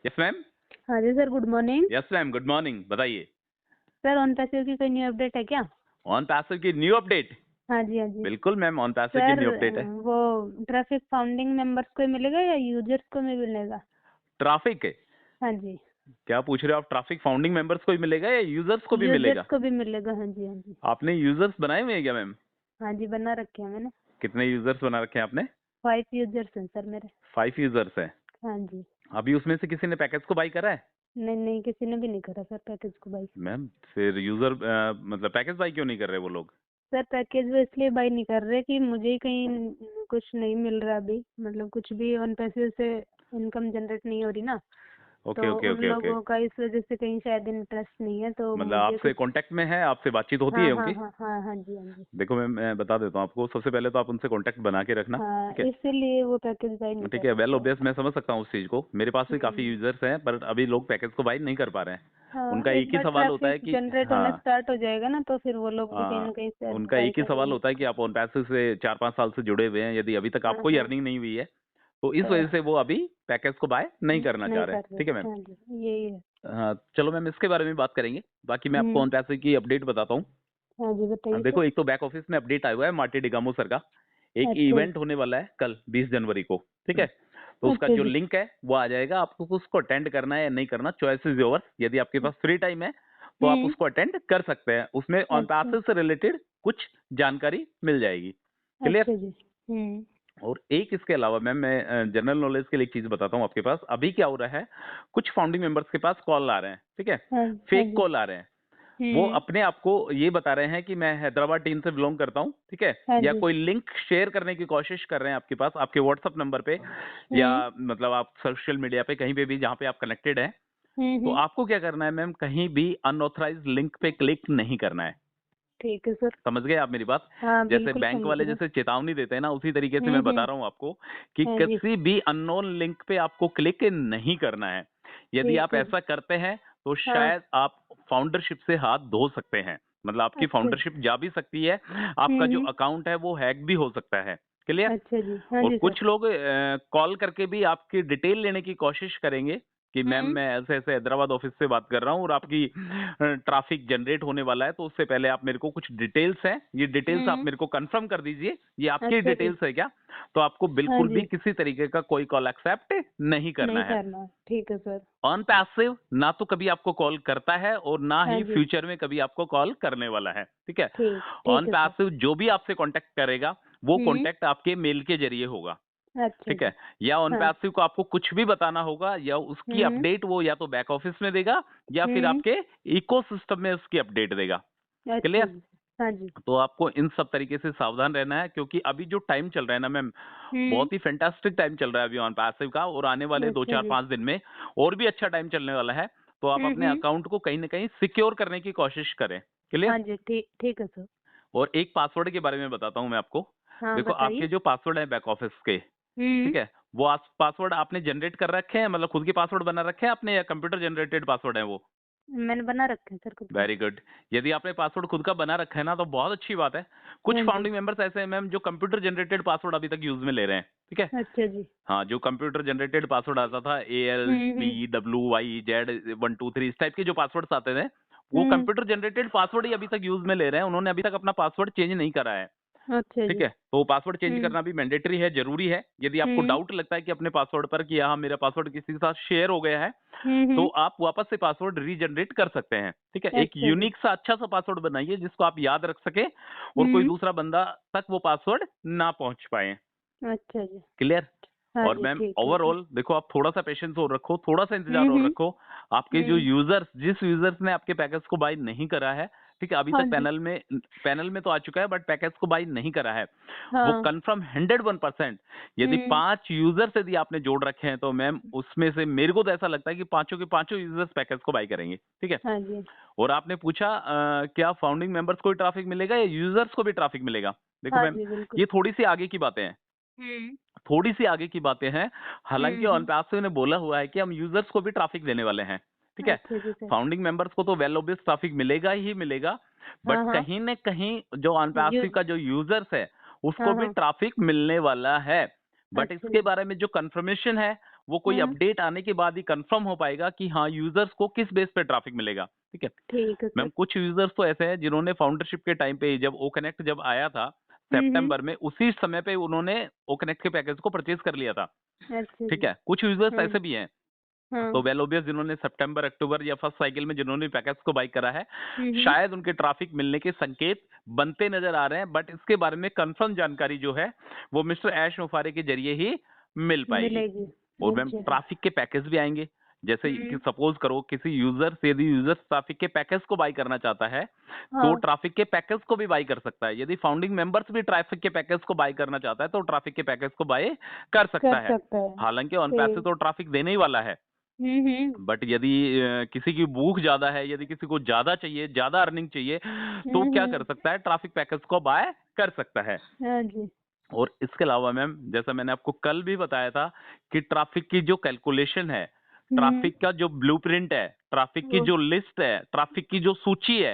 Yes ma'am. हाँ जी sir, good morning. Yes ma'am, good morning, बताइए। सर ऑन पैसिव की कोई न्यू अपडेट है क्या? ऑन पैसिव की न्यू अपडेट? हाँ जी, हाँ जी। बिल्कुल मैम, ऑन पैसिव की सर न्यू अपडेट है। वो ट्रैफिक फाउंडिंग मेंबर्स को ही मिलेगा या यूजर्स को भी मिलेगा? ट्रैफिक है? हाँ जी। क्या पूछ रहे हो आप? ट्रैफिक फाउंडिंग मेंबर्स को ही मिलेगा या यूजर्स को भी मिलेगा? यूजर्स को भी मिलेगा, हाँ जी, हाँ जी। आपने यूजर्स बनाए हुए हैं क्या मैम? हाँ जी, बना रखे हैं मैंने। कितने यूजर्स बना रखे हैं आपने? 5 यूजर्स हैं सर मेरे। 5 यूजर्स है। हाँ जी। अभी उसमें से किसी ने पैकेज को बाई करा है? नहीं नहीं, किसी ने भी नहीं करा सर पैकेज को बाई। मैम फिर यूजर मतलब पैकेज बाई क्यों नहीं कर रहे वो लोग? सर पैकेज वो इसलिए बाई नहीं कर रहे कि मुझे ही कहीं कुछ नहीं मिल रहा अभी, मतलब कुछ भी ऑन पैसिव से इनकम जनरेट नहीं हो रही ना। तो ओके ओके उन ओके ओके। लोगों का इस वजह से कहीं शायद इंटरेस्ट नहीं है, तो मतलब मुझे आपसे कुछ। कांटेक्ट में है, आपसे बातचीत होती हाँ है हाँ उनकी? हाँ हाँ हाँ जी, हाँ जी। देखो मैं बता देता हूँ आपको। सबसे पहले तो आप उनसे कांटेक्ट बना के रखना, हाँ, ठीक है? इसीलिए वो पैकेज बाई नहीं ठीक कर है, रहे वेल थे। ऑब्वियस, मैं समझ सकता हूँ उस चीज को। मेरे पास भी काफी हम्म। यूजर्स हैं पर अभी लोग पैकेज को बाई नहीं कर पा रहे हैं। हाँ, उनका एक एक ही बार सवाल होता ट्रैफिक है कि जनरेट होना हाँ, स्टार्ट हो जाएगा ना, तो फिर वो लोग भी कहीं ना कहीं से उनका बाई एक ही सवाल करेंगे। होता है कि आप ऑन पैसिव से 4-5 साल से जुड़े हुए हैं, यदि अभी तक हाँ आपको ही हाँ। अर्निंग नहीं हुई है तो इस तो वजह से वो अभी पैकेज को बाय नहीं करना नहीं चाह रहे कर हैं। रहे। ठीक है मैम? हाँ जी, यही है। हाँ, चलो मैम इसके बारे में बात करेंगे। बाकी मैं आपको हम्म। ऑन पैसिव की अपडेट बताता हूँ। हाँ जी, बताइए सर। देखो, एक तो बैक ऑफिस में अपडेट आया हुआ है मार्टी डिगामो सर का। एक अच्छा जी। इवेंट होने वाला है कल 20 जनवरी को, ठीक है? तो उसका अच्छा जो जी। लिंक है वो आ जाएगा। आपको उसको अटेंड करना है या नहीं करना, चॉइस इज योर। यदि आपके पास फ्री टाइम है तो आप हम्म। उसको अटेंड कर सकते हैं। उसमें ऑन अच्छा। पैसिव से रिलेटेड कुछ जानकारी मिल जाएगी। क्लियर? अच्छा जी। हम्म। और एक इसके अलावा मैम, मैं जनरल नॉलेज के लिए एक चीज बताता हूँ आपके पास। अभी क्या हो रहा है, कुछ फाउंडिंग मेंबर्स के पास कॉल आ रहे हैं, ठीक है? हाँ। हाँ फेक जी। कॉल आ रहे हैं। वो हम्म। अपने आप को ये बता रहे हैं कि मैं हैदराबाद टीम से बिलोंग करता हूँ, ठीक है? हाँ या जी। कोई लिंक शेयर करने की कोशिश कर रहे हैं आपके पास, आपके व्हाट्सएप नंबर पे, या हम्म। मतलब आप सोशल मीडिया पे कहीं पे भी जहाँ पे आप कनेक्टेड हैं। तो हम्म। आपको क्या करना है मैम, कहीं भी अनऑथराइज लिंक पे क्लिक नहीं करना है। ठीक है सर। समझ गए आप मेरी बात? हाँ, जैसे बिल्कुल बैंक समझ वाले गए। जैसे चेतावनी देते हैं ना, उसी तरीके से मैं बता हम्म। रहा हूँ आपको कि हाँ जी। किसी भी अननोन लिंक पे आपको क्लिक नहीं करना है। यदि ठीक आप है। ऐसा करते हैं तो हाँ। शायद आप फाउंडरशिप से हाथ धो सकते हैं। मतलब आपकी अच्छा जी। फाउंडरशिप जा भी सकती है, आपका जो हम्म। अकाउंट है वो हैक भी हो सकता है। क्लियर? अच्छा जी। हाँ और जी सर। कुछ लोग कॉल करके भी आपकी डिटेल लेने की कोशिश करेंगे कि मैम हम्म। मैं ऐसे ऐसे हैदराबाद ऑफिस से बात कर रहा हूँ और आपकी ट्रैफिक जनरेट होने वाला है, तो उससे पहले आप मेरे को कुछ डिटेल्स हैं, ये डिटेल्स आप हम्म। मेरे को कंफर्म कर दीजिए, ये आपकी अच्छा जी। डिटेल्स है क्या? तो आपको हाँ बिल्कुल भी जी। किसी तरीके का कोई कॉल एक्सेप्ट नहीं करना नहीं है। करना, ठीक है सर। ऑन पैसिव ना तो कभी आपको कॉल करता है और ना हाँ ही जी। फ्यूचर में कभी आपको कॉल करने वाला है, ठीक है? ठीक ऑन ठीक है सर। पैसिव जो भी आपसे कांटेक्ट करेगा वो हम्म। कांटेक्ट आपके मेल के जरिए होगा, अच्छा ठीक है? जी। या ऑन हाँ। पैसिव को आपको कुछ भी बताना होगा या उसकी हम्म। अपडेट वो या तो बैक ऑफिस में देगा या फिर हम्म। आपके इकोसिस्टम में उसकी अपडेट देगा। अच्छा क्लियर? जी। हाँ जी। तो आपको इन सब तरीके से सावधान रहना है, क्योंकि अभी जो टाइम चल रहा है ना मैम, हम्म। बहुत ही फैंटास्टिक टाइम चल रहा है अभी ऑन पैसिव का। और आने वाले दो अच्छा चार जी। पांच दिन में और भी अच्छा टाइम चलने वाला है। तो आप अपने हम्म। अकाउंट को कहीं ना कहीं सिक्योर करने की कोशिश करें। क्लियर? हाँ जी, ठीक ठीक है सर। और एक पासवर्ड के बारे में बताता हूँ मैं आपको। हाँ, देखो, बताइए। आपके जो पासवर्ड है बैक ऑफिस के, हम्म। ठीक है, वो पासवर्ड आपने जनरेट कर रखे हैं, मतलब खुद के पासवर्ड बना रखे हैं आपने, या कंप्यूटर जनरेटेड पासवर्ड है वो? मैंने बना रखे हैं सर खुद के। Very good. यदि आपने पासवर्ड खुद का बना रखा है ना, तो बहुत अच्छी बात है। कुछ हाँ जी। फाउंडिंग मेंबर्स ऐसे हैं मैम जो कंप्यूटर जनरेटेड पासवर्ड अभी तक यूज में ले रहे हैं, ठीक है? अच्छा जी। हाँ, जो कंप्यूटर जनरेटेड पासवर्ड आता था, ALPWY Z123, इस टाइप के जो पासवर्ड्स आते थे, वो हम्म। कंप्यूटर जनरेटेड पासवर्ड ही अभी तक यूज में ले रहे हैं। उन्होंने अभी तक अपना पासवर्ड चेंज नहीं करा है, अच्छा ठीक जी। है? तो पासवर्ड चेंज हम्म। करना भी मैंडेटरी है, जरूरी है। यदि आपको हम्म। डाउट लगता है कि अपने पासवर्ड पर कि हाँ मेरा पासवर्ड किसी के साथ शेयर हो गया है, तो हम्म। आप वापस से पासवर्ड रीजनरेट कर सकते हैं, ठीक है? एक अच्छा जी। यूनिक सा अच्छा सा पासवर्ड बनाइए जिसको आप याद रख सके और कोई हम्म। दूसरा बंदा तक वो पासवर्ड ना पहुंच पाए। अच्छा जी। क्लियर? हाँ और जी, मैम ठीक है सर। ओवरऑल देखो, आप थोड़ा सा पेशेंस और रखो, थोड़ा सा इंतजार और हम्म। रखो। आपके जो हम्म। यूजर्स, जिस यूजर्स ने आपके पैकेज को बाय नहीं करा है, ठीक है, अभी हाँ तक जी। पैनल में तो आ चुका है, बट पैकेज को बाय नहीं करा है, वो हाँ। कंफर्म 101%। यदि हम्म। 5 यूजर्स यदि आपने जोड़ रखे हैं तो मैम उसमें से मेरे को तो ऐसा लगता है कि पांचों के पांचों यूजर्स पैकेज को बाय करेंगे, ठीक है? हाँ जी। और आपने पूछा क्या फाउंडिंग मेंबर्स को ही ट्रैफिक मिलेगा या यूजर्स को भी ट्रैफिक मिलेगा? देखो हाँ मैम, जी, बिल्कुल। ये थोड़ी सी आगे की बातें हैं, हम्म। थोड़ी सी आगे की बातें हैं। हालांकि हम्म। ऑनपैसिव ने बोला हुआ है कि हम यूजर्स को भी ट्रैफिक देने वाले हैं, ठीक है? अच्छा जी सर। फाउंडिंग मेंबर्स को तो वेल ऑब्वियस ट्रैफिक मिलेगा ही मिलेगा, बट हाँ हाँ। कहीं न कहीं जो ऑनपैसिव यूज। का जो यूजर्स है उसको हाँ भी हाँ। ट्रैफिक मिलने वाला है। बट अच्छा इसके जी। बारे में जो कंफर्मेशन है वो कोई हाँ अपडेट आने के बाद ही कंफर्म हो पाएगा कि हाँ यूजर्स को किस बेस पे ट्रैफिक मिलेगा। ठीक है ठीक है मैम, सर। कुछ यूजर्स तो ऐसे हैं जिन्होंने फाउंडरशिप के टाइम पे जब ओ कनेक्ट जब आया था सितंबर में, उसी समय पे उन्होंने ओ कनेक्ट के पैकेज को परचेज कर लिया था। अच्छा ठीक जी। है, कुछ यूजर्स हाँ ऐसे भी हैं हाँ। तो वेल ओबियस जिन्होंने सितंबर अक्टूबर या फर्स्ट साइकिल में जिन्होंने पैकेज को बाई करा है, हम्म। शायद उनके ट्रैफिक मिलने के संकेत बनते नजर आ रहे हैं, बट इसके बारे में कंफर्म जानकारी जो है वो मिस्टर ऐश मुफारे के जरिए ही मिल पाएगी। मिलेगी। और मैम अच्छा जी। ट्रैफिक के पैकेज भी आएंगे, जैसे कि हम्म। सपोज करो किसी यूजर से यदि यूजर ट्रैफिक के पैकेज को बाई करना चाहता है तो हाँ ट्रैफिक के पैकेज को भी बाई कर सकता है। यदि फाउंडिंग मेंबर्स भी ट्रैफक के पैकेज को बाई करना चाहता है तो ट्रैफिक के पैकेज को बाई कर कर सकता है। सकता है। हालांकि ऑन पैसे ठीक। तो ट्रैफिक देने ही वाला है, हम्म। बट यदि किसी की भूख ज्यादा है, यदि किसी को ज्यादा चाहिए, ज्यादा अर्निंग चाहिए, तो क्या कर सकता है, ट्रैफिक पैकेज को बाय कर सकता है। हाँ जी। और इसके अलावा मैम जैसा मैंने आपको कल भी बताया था कि ट्रैफिक की जो कैलकुलेशन है, हम्म। ट्रैफिक का जो ब्लूप्रिंट है, ट्रैफिक की वो। जो लिस्ट है, ट्रैफिक की जो सूची है,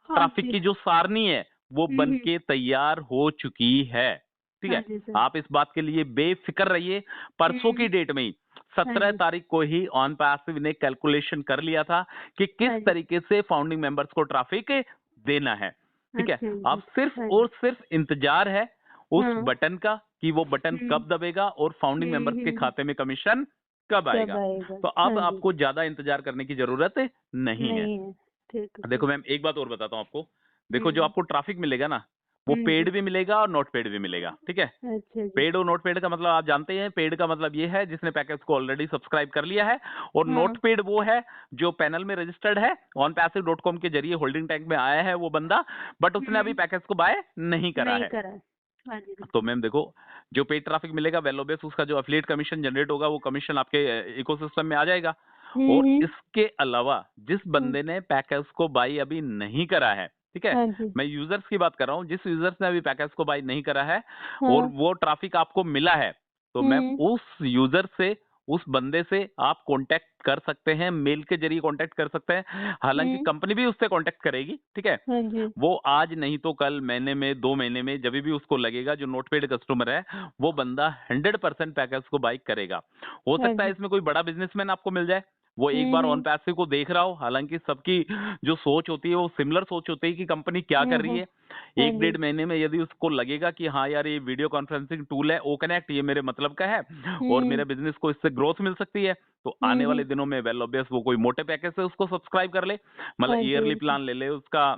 हाँ ट्रैफिक जी। की जो सारणी है, वो बन हम्म। के तैयार हो चुकी है। ठीक हाँ है, जी सर। आप इस बात के लिए बेफिक्र रहिए। परसों की डेट में ही हाँ 17 जी। तारीख को ही ऑन पैसिव ने कैलकुलेशन कर लिया था कि किस हाँ जी। तरीके से फाउंडिंग मेंबर्स को ट्रैफिक देना है। ठीक है, अच्छा अब जी। सिर्फ हाँ और जी। सिर्फ इंतजार है उस हाँ। बटन का कि वो बटन हम्म। कब दबेगा और फाउंडिंग मेंबर्स के हम्म। खाते में कमीशन कब कब आएगा। आएगा। तो अब हाँ जी। आपको ज्यादा इंतजार करने की जरूरत नहीं है। नहीं है। ठीक है सर। देखो मैम एक बात और बताता हूँ आपको। देखो जो हम्म। आपको ट्रैफिक मिलेगा ना, वो पेड जी। भी मिलेगा और नॉट पेड भी मिलेगा। ठीक है, अच्छा जी। पेड और नॉट पेड का मतलब आप जानते हैं। पेड का मतलब ये है जिसने पैकेज को ऑलरेडी सब्सक्राइब कर लिया है, और नॉट हाँ। पेड वो है जो पैनल में रजिस्टर्ड है, onpassive.com के जरिए होल्डिंग टैंक में आया है वो बंदा, बट उसने अभी हम्म। पैकेज को बाय नहीं करा नहीं है। करा। हाँ जी तो बिल्कुल। मैम देखो, जो पेड ट्रैफिक मिलेगा वेल ओबियस उसका जो एफिलिएट कमीशन जनरेट होगा वो कमीशन आपके इकोसिस्टम में आ जाएगा। और हम्म। इसके अलावा जिस हम्म। बंदे ने पैकेज को बाई अभी नहीं करा है, ठीक है, हाँ जी। मैं यूजर्स की बात कर रहा हूँ, जिस यूजर्स ने अभी पैकेज को बाई नहीं करा है और हाँ। वो ट्रैफिक आपको मिला है, तो मैम हम्म। उस यूजर से, उस बंदे से आप कांटेक्ट कर सकते हैं, मेल के जरिए कांटेक्ट कर सकते हैं। हालांकि हम्म। कंपनी भी उससे कांटेक्ट करेगी। ठीक है, हाँ जी। वो आज नहीं तो कल, महीने में, 2 महीने में, जब भी उसको लगेगा जो नोट पेड कस्टमर है वो बंदा 100% पैकेज को बाई करेगा। हो हाँ सकता है जी। इसमें कोई बड़ा बिजनेसमैन आपको मिल जाए, वो एक बार ऑन हम्म। पैसिव को देख रहा हो। हालांकि सबकी जो सोच होती है वो सिमिलर सोच होती है कि कंपनी क्या कर रही है। हाँ एक जी। डेढ़ महीने में यदि उसको लगेगा कि हाँ यार ये वीडियो कॉन्फ्रेंसिंग टूल है ओ कनेक्ट, ये मेरे मतलब का है और हम्म। मेरे बिजनेस को इससे ग्रोथ मिल सकती है, तो आने वाले दिनों में वेल ऑब्वियस वो कोई मोटे पैकेज से उसको सब्सक्राइब कर ले, मतलब हाँ जी ईयरली बिल्कुल। प्लान ले ले उसका,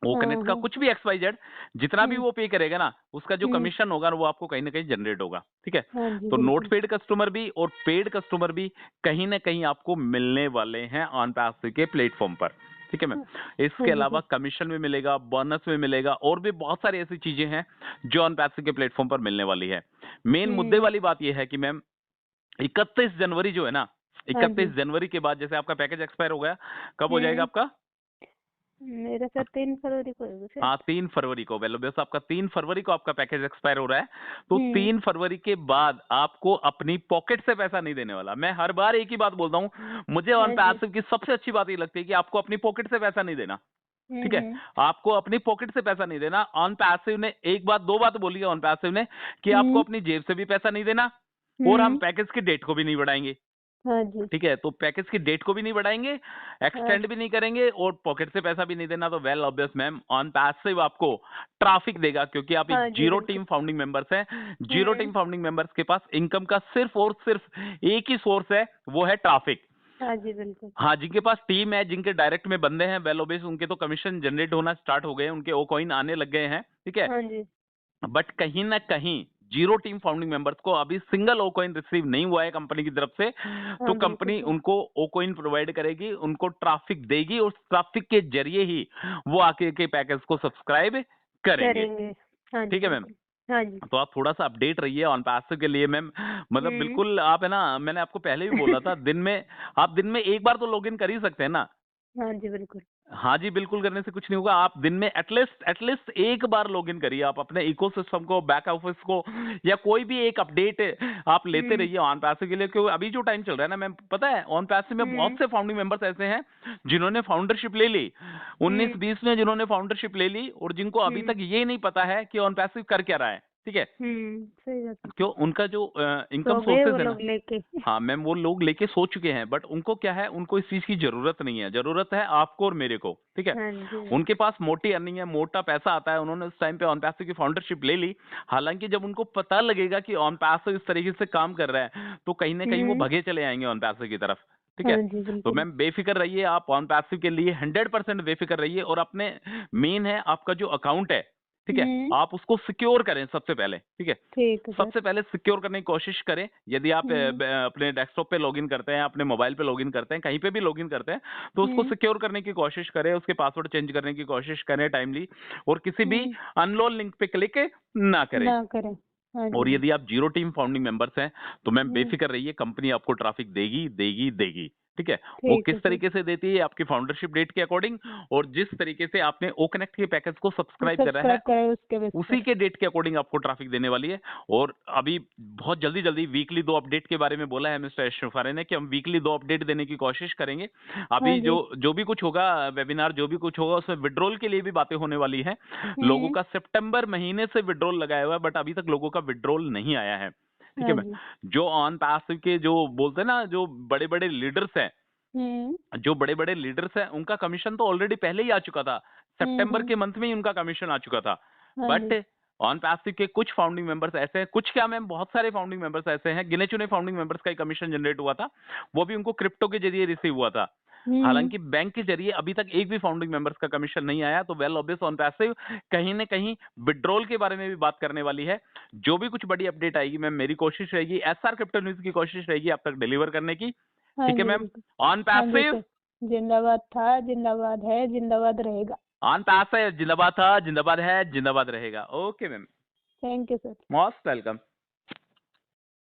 वो हाँ कनेक्ट का हाँ। कुछ भी XYZ, जितना भी हम्म। वो पे करेगा ना उसका जो हम्म। कमीशन होगा वो आपको कहीं ना कहीं जनरेट होगा। ठीक है, हाँ जी तो नोट बिल्कुल। पेड कस्टमर भी और पेड कस्टमर भी कहीं ना कहीं आपको मिलने वाले हैं ऑन पैसिव के प्लेटफॉर्म पर। ठीक है मैम, हाँ। हाँ इसके जी अलावा सर। कमीशन भी मिलेगा, बोनस भी मिलेगा, और भी बहुत सारी ऐसी चीजें हैं जो ऑन पैसिव के प्लेटफॉर्म पर मिलने वाली है। मेन मुद्दे हम्म। वाली बात यह है कि मैम 31 जनवरी जो है ना, हाँ 31 जी। जनवरी के बाद जैसे आपका पैकेज एक्सपायर हो गया, कब हो जाएगा हम्म। आपका? मेरा सर 3 फरवरी को होगा हाँ शायद। 3 फरवरी को, वेल बस आपका 3 फरवरी को आपका पैकेज एक्सपायर हो रहा है। तो हम्म। 3 फरवरी के बाद आपको अपनी पॉकेट से पैसा नहीं देने वाला। मैं हर बार एक ही बात बोलता हूँ, मुझे ऑन हाँ जी। पैसिव की सबसे अच्छी बात ये लगती है कि आपको अपनी पॉकेट से पैसा नहीं देना। ठीक है, हम्म। आपको अपनी पॉकेट से पैसा नहीं देना। ऑन पैसिव ने एक बात, दो बात बोली है ऑन पैसिव ने कि आपको हम्म। अपनी जेब से भी पैसा नहीं देना और हम हम्म। पैकेज की डेट को भी नहीं बढ़ाएंगे। हाँ जी। ठीक है, तो पैकेज की डेट को भी नहीं बढ़ाएंगे, हाँ। एक्सटेंड भी नहीं करेंगे और पॉकेट से पैसा भी नहीं देना। तो well obvious ma'am on passive आपको ट्रैफिक देगा, क्योंकि आप एक हाँ जी जीरो बिल्कुल। टीम फाउंडिंग मेंबर्स हैं। जीरो हम्म। टीम फाउंडिंग मेंबर्स के पास इनकम का सिर्फ और सिर्फ एक ही सोर्स है, वो है ट्रैफिक। हाँ जी बिल्कुल। हाँ, जिनके पास टीम है, जिनके डायरेक्ट में बंदे हैं, वेल ऑब्वियस उनके तो कमीशन जनरेट होना स्टार्ट हो गए हैं, उनके ओ कॉइन आने लग गए हैं। ठीक है, हाँ जी। बट कहीं ना कहीं जीरो टीम फाउंडिंग मेंबर्स को अभी सिंगल ओ कॉइन रिसीव नहीं हुआ है कंपनी की तरफ से। तो हाँ बिल्कुल कंपनी सर। उनको ओ कॉइन प्रोवाइड करेगी, उनको ट्रैफिक देगी और ट्रैफिक के जरिए ही वो आके के पैकेज को सब्सक्राइब करेंगे। करेंगे। हाँ जी ठीक है मैम, बिल्कुल। हाँ जी। तो आप थोड़ा सा अपडेट रहिए ऑन पैसिव के लिए मैम। मतलब हम्म। बिल्कुल आप है ना, मैंने आपको पहले भी बोला था, दिन में आप दिन में एक बार तो लॉग इन कर ही सकते हैं ना। हाँ जी बिल्कुल। हाँ जी, बिल्कुल करने से कुछ नहीं होगा। आप दिन में एटलीस्ट एक बार लॉगिन करिए, आप अपने इकोसिस्टम को, बैक ऑफिस को, या कोई भी एक अपडेट आप लेते हम्म। रहिए ऑन पैसे के लिए। क्योंकि अभी जो टाइम चल रहा है ना मैम, पता है ऑन पैसे में बहुत हम्म। से फाउंडिंग मेंबर्स ऐसे हैं जिन्होंने फाउंडरशिप ले ली, हम्म। 19-20 में जिन्होंने फाउंडरशिप ले ली और जिनको अभी हम्म। तक ये नहीं पता है कि ऑन पैसे कर क्या रहा है। ठीक है। सही बात है। क्यों, उनका जो इनकम सो गए सोर्सेज वो है ना, लोग लेके। हाँ मैम, वो लोग लेके सो चुके हैं, बट उनको क्या है, उनको इस चीज की जरूरत नहीं है, जरूरत है आपको और मेरे को, ठीक है। हाँ जी। उनके पास मोटी अर्निंग है, मोटा पैसा आता है, उन्होंने उस टाइम पे ऑन पैसिव की फाउंडरशिप ले ली। हालांकि जब उनको पता लगेगा कि ऑन पैसिव इस तरीके से काम कर रहा है, तो कहीं ना कहीं वो हम्म। भगे चले आएंगे ऑन पैसिव की तरफ, ठीक है। हाँ जी तो बिल्कुल। मैम बेफिक्र रहिए, आप ऑन पैसिव के लिए 100% बेफिक्र रहिए, और अपने मेन है आपका जो अकाउंट है, ठीक है, आप उसको सिक्योर करें सबसे पहले, ठीक है। ठीक है सर। सबसे पहले सिक्योर करने की कोशिश करें। यदि आप अपने डेस्कटॉप पे लॉगिन करते हैं, अपने मोबाइल पे लॉगिन करते हैं, कहीं पे भी लॉगिन करते हैं, तो उसको सिक्योर करने की कोशिश करें, उसके पासवर्ड चेंज करने की कोशिश करें टाइमली, और किसी भी अननोन लिंक पे क्लिक ना करें। ना करें। हाँ और जी। यदि आप जीरो टीम फाउंडिंग मेंबर्स हैं, तो मैम बेफिक्र रहिए, कंपनी आपको ट्रैफिक देगी देगी देगी, ठीक है। वो ठीक है किस सर। तरीके से देती है, आपकी फाउंडरशिप डेट के अकॉर्डिंग, और जिस तरीके से आपने ओ कनेक्ट के पैकेज को सब्सक्राइब करा है, सब्सक्राइब करें उसके बेस उसी पर। के डेट के अकॉर्डिंग आपको ट्रैफिक देने वाली है। और अभी बहुत जल्दी जल्दी वीकली 2 अपडेट के बारे में बोला है मिस्टर शिफारे ने, कि हम वीकली 2 अपडेट देने की कोशिश करेंगे। हाँ अभी जी। जो भी कुछ होगा, वेबिनार जो भी कुछ होगा, उसमें विड्रॉल के लिए भी बातें होने वाली है। लोगों का सितंबर महीने से विड्रॉल लगाया हुआ है, बट अभी तक लोगों का विड्रॉल नहीं आया है, ठीक है। हाँ मैं जी। जो ऑन पैसिव के जो बोलते हैं ना, जो बड़े बड़े लीडर्स हैं, जो बड़े बड़े लीडर्स हैं, उनका कमीशन तो ऑलरेडी पहले ही आ चुका था, सितंबर के मंथ में ही उनका कमीशन आ चुका था। हाँ जी। बट ऑन पैसिव के कुछ फाउंडिंग मेंबर्स ऐसे हैं, कुछ क्या मैम, बहुत सारे फाउंडिंग मेंबर्स ऐसे हैं, गिने चुने फाउंडिंग मेंबर्स का ही कमीशन जनरेट हुआ था, वो भी उनको क्रिप्टो के जरिए रिसीव हुआ था। हालांकि बैंक के जरिए अभी तक एक भी फाउंडिंग मेंबर्स का कमीशन नहीं आया। तो वेल ऑब्वियस ऑन पैसिव कहीं ना कहीं विड्रॉल के बारे में भी बात करने वाली है। जो भी कुछ बड़ी अपडेट आएगी मैम, मेरी कोशिश रहेगी, एसआर क्रिप्टो न्यूज की कोशिश रहेगी आप तक डिलीवर करने की, हाँ ठीक है जी मैम। बिल्कुल। ऑन हाँ जी पैसिव, सर। जिंदाबाद था, जिंदाबाद है, जिंदाबाद रहेगा। ऑन पैसिव जिंदाबाद था, जिंदाबाद है, जिंदाबाद रहेगा। Okay ma'am, thank you sir. Most welcome.